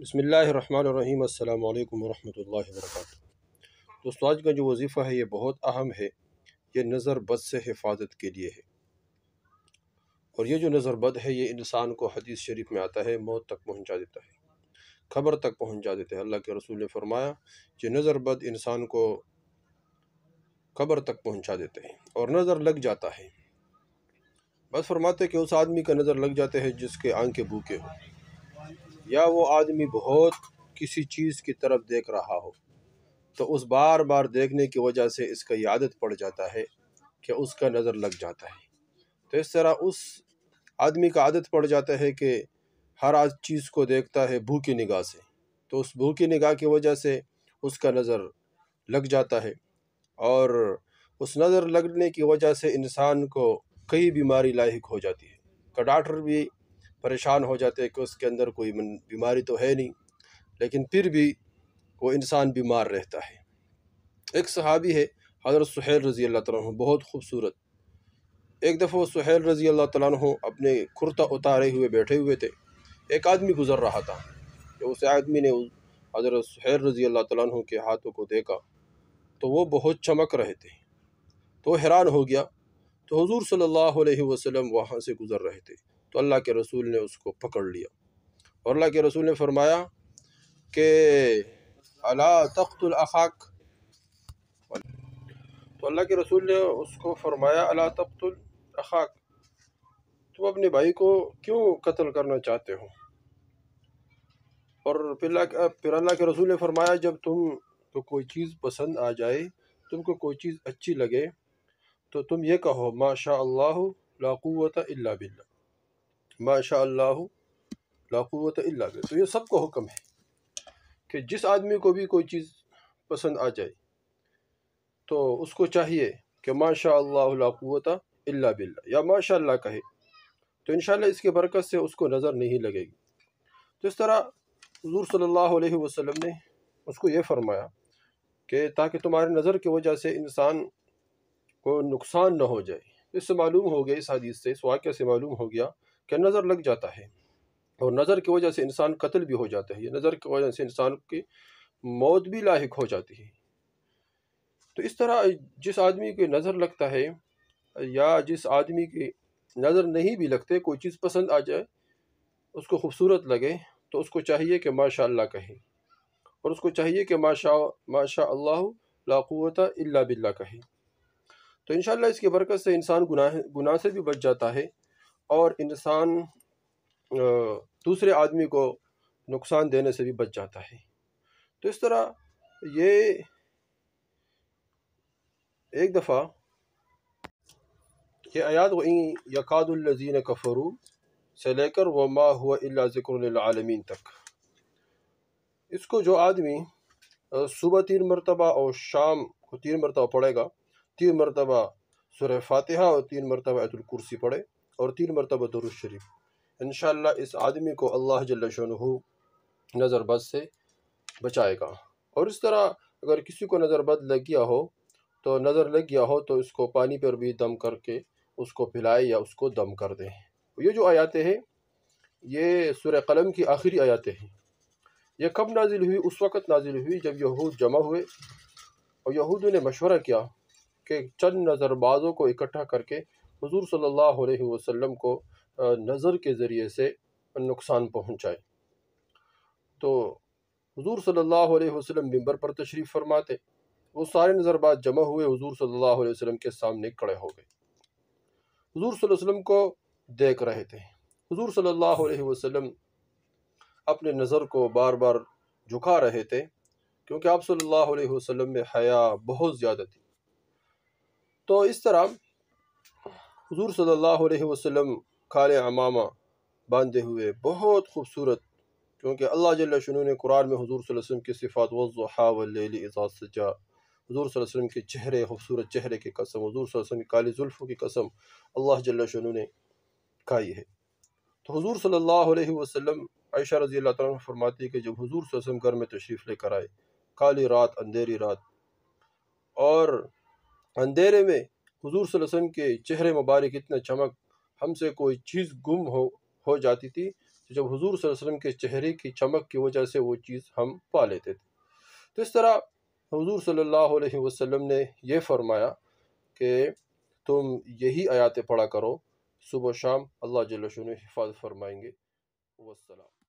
بسم اللہ الرحمن الرحیم۔ السلام علیکم ورحمۃ اللہ وبرکاتہ۔ دوستو، آج کا جو وظیفہ ہے یہ بہت اہم ہے۔ یہ نظر بد سے حفاظت کے لیے ہے، اور یہ جو نظر بد ہے یہ انسان کو حدیث شریف میں آتا ہے موت تک پہنچا دیتا ہے، قبر تک پہنچا دیتا ہے۔ اللہ کے رسول نے فرمایا کہ نظر بد انسان کو قبر تک پہنچا دیتے ہیں، اور نظر لگ جاتا ہے۔ بس فرماتے کہ اس آدمی کا نظر لگ جاتا ہے جس کے آنکھیں بھوکے ہو، یا وہ آدمی بہت کسی چیز کی طرف دیکھ رہا ہو، تو اس بار بار دیکھنے کی وجہ سے اس کا یہ عادت پڑ جاتا ہے کہ اس کا نظر لگ جاتا ہے۔ تو اس طرح اس آدمی کا عادت پڑ جاتا ہے کہ ہر چیز کو دیکھتا ہے بھوکی نگاہ سے، تو اس بھوکی نگاہ کی وجہ سے اس کا نظر لگ جاتا ہے، اور اس نظر لگنے کی وجہ سے انسان کو کئی بیماری لاحق ہو جاتی ہے، کہ ڈاکٹر بھی پریشان ہو جاتے ہیں کہ اس کے اندر کوئی بیماری تو ہے نہیں، لیکن پھر بھی وہ انسان بیمار رہتا ہے۔ ایک صحابی ہے حضرت سہیل رضی اللہ تعالیٰ عنہ، بہت خوبصورت۔ ایک دفعہ سہیل رضی اللہ تعالیٰ عنہ اپنے کرتا اتارے ہوئے بیٹھے ہوئے تھے، ایک آدمی گزر رہا تھا، کہ اس آدمی نے حضرت سہیل رضی اللہ تعالیٰ عنہ کے ہاتھوں کو دیکھا تو وہ بہت چمک رہے تھے، تو وہ حیران ہو گیا۔ تو حضور صلی اللہ علیہ وسلم وہاں سے گزر رہے تھے، تو اللہ کے رسول نے اس کو پکڑ لیا، اور اللہ کے رسول نے فرمایا کہ الا تقتل اخاک، تو اللہ کے رسول نے اس کو فرمایا الا تقتل اخاک، تم اپنے بھائی کو کیوں قتل کرنا چاہتے ہو؟ اور پھر اللہ کے رسول نے فرمایا جب تم کو کوئی چیز پسند آ جائے، تم کو کوئی چیز اچھی لگے، تو تم یہ کہو ما شاء اللہ لا قوت الا باللہ، ما شاء اللہ لا قوت الا باللہ۔ تو یہ سب کو حکم ہے کہ جس آدمی کو بھی کوئی چیز پسند آ جائے تو اس کو چاہیے کہ ما شاء اللہ لا قوت الا باللہ، یا ما شاء اللہ کہے، تو انشاءاللہ اس کے برکت سے اس کو نظر نہیں لگے گی۔ تو اس طرح حضور صلی اللہ علیہ وسلم نے اس کو یہ فرمایا کہ تاکہ تمہاری نظر کی وجہ سے انسان کو نقصان نہ ہو جائے۔ اس سے معلوم ہو گیا، اس حدیث سے، اس واقعہ سے معلوم ہو گیا کہ نظر لگ جاتا ہے، اور نظر کی وجہ سے انسان قتل بھی ہو جاتا ہے، یہ نظر کی وجہ سے انسان کی موت بھی لاحق ہو جاتی ہے۔ تو اس طرح جس آدمی کی نظر لگتا ہے، یا جس آدمی کی نظر نہیں بھی لگتے، کوئی چیز پسند آ جائے، اس کو خوبصورت لگے، تو اس کو چاہیے کہ ماشاء اللہ کہے، اور اس کو چاہیے کہ ماشاء اللہ لا قوت الا باللہ کہے۔ تو انشاءاللہ اس کی برکت سے انسان گناہ سے بھی بچ جاتا ہے، اور انسان دوسرے آدمی کو نقصان دینے سے بھی بچ جاتا ہے۔ تو اس طرح یہ ایک دفعہ یہ آیات وَإِن يَكَادُ الَّذِينَ كَفَرُوا سے لے کر وَمَا هُوَ إِلَّا ذِكْرٌ لِلْعَالَمِينَ تک، اس کو جو آدمی صبح 3 مرتبہ اور شام کو 3 مرتبہ پڑھے گا، 3 مرتبہ سورہ فاتحہ اور 3 مرتبہ آیت الکرسی پڑھے، اور 3 مرتبہ درود شریف، انشاءاللہ اس آدمی کو اللہ جل شانہ نظر بد سے بچائے گا۔ اور اس طرح اگر کسی کو نظر بد لگ گیا ہو، تو نظر لگ گیا ہو تو اس کو پانی پر بھی دم کر کے اس کو پلائے یا اس کو دم کر دیں۔ یہ جو آیاتیں ہیں یہ سورہ قلم کی آخری آیاتیں ہیں۔ یہ کب نازل ہوئی؟ اس وقت نازل ہوئی جب یہود جمع ہوئے، اور یہودوں نے مشورہ کیا کہ چند نظر بازوں کو اکٹھا کر کے حضور صلی اللہ علیہ وسلم کو نظر کے ذریعے سے نقصان پہنچائے۔ تو حضور صلی اللہ علیہ وسلم منبر پر تشریف فرماتے، وہ سارے نظر باز جمع ہوئے، حضور صلی اللہ علیہ وسلم کے سامنے کھڑے ہو گئے، حضور صلی اللہ علیہ وسلم کو دیکھ رہے تھے۔ حضور صلی اللہ علیہ وسلم اپنے نظر کو بار بار جھکا رہے تھے، کیونکہ آپ صلی اللہ علیہ وسلم میں حیا بہت زیادہ تھی۔ تو اس طرح حضور صلی اللہ علیہ وسلم کالے عمامہ باندھے ہوئے بہت خوبصورت، کیونکہ اللہ جل شانہ نے قرآن میں حضور صلی اللہ علیہ وسلم کی صفات والضحیٰ واللیل اذا سجا، حضور صلی اللہ علیہ وسلم کے چہرے، خوبصورت چہرے کی قسم، حضور صلی اللہ علیہ وسلم کی کالی زلفوں کی قسم اللہ جل شانہ نے کھائی ہے۔ تو حضور صلی اللہ علیہ وسلم، عائشہ رضی اللہ تعالیٰ عنہ فرماتی ہے کہ جب حضور صلی اللہ علیہ وسلم گھر میں تشریف لے کر آئے، کالی رات، اندھیری رات، اور اندھیرے میں حضور صلی اللہ علیہ وسلم کے چہرے مبارک اتنا چمک، ہم سے کوئی چیز گم ہو جاتی تھی، تو جب حضور صلی اللہ علیہ وسلم کے چہرے کی چمک کی وجہ سے وہ چیز ہم پا لیتے تھے۔ تو اس طرح حضور صلی اللہ علیہ وسلم نے یہ فرمایا کہ تم یہی آیاتیں پڑھا کرو صبح و شام، اللہ جل شانہ حفاظت فرمائیں گے۔ والسلام۔